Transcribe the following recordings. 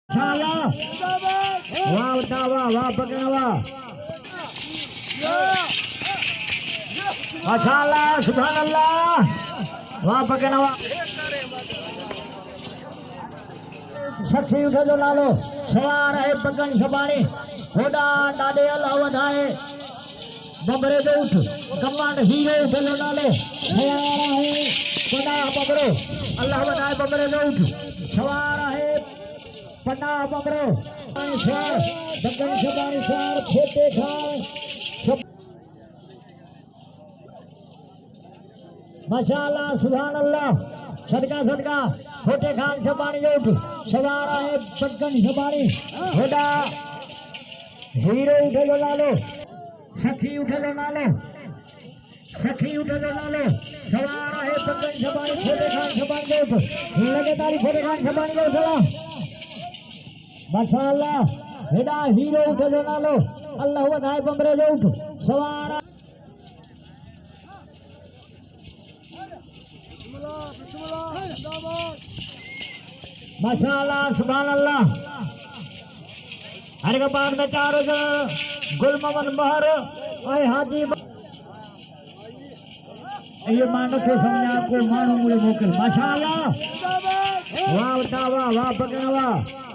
वाह उठा वाह वाह पकड़ वाह माशाअल्लाह सुभान अल्लाह वाह पकड़ वाह सखी उठे जो नालो सवार है पकड़ छबाणी होड़ा डाडे अल्लाह वधाए बबरे दो उठ कमांड हीरो उठे जो नालो सवार है पना बबरो अल्लाह वधाए बबरे दो उठ सवार है पना बबरो स्वार पकड़ छबाणी स्वार खोटे खान माशाअल्लाह सुभान अल्लाह सदका सदका खोटे खान छबाणी उठ सवार है पकड़ छबाणी होड़ा हीरो उठे जो नालो सखी उठे जो नालो सखी उठे जो नालो सवार है पकड़ छबाणी खोटे खान छबाणी उठ लगे तारी खोटे खान छबाणी जो सलाम माशाअल्लाह हेडा हीरो उठे जो नालो अल्लाह वधाए बमरे जो उठ सवार माशाअल्लाह सुभान अल्लाह हर के बाद में चारों गुल मोहम्मद महर और हाजी ये मानो के समझा को मानो मुझे मोकल माशाअल्लाह वाह उठा वाह वाह पकड़ वाह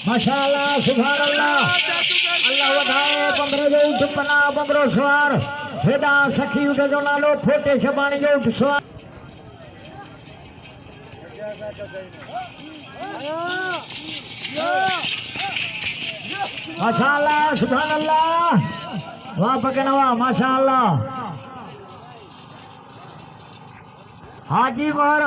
माशाअल्लाह सुभान अल्लाह अल्लाह वधाए बमरे जो उठ पना बमरो सवार हेडा सखी उठे जो नालो खोटे छबाणी जो उठ सवार माशाअल्लाह सुभान अल्लाह वाह पकड़ वाह माशाअल्लाह हाजी मोहर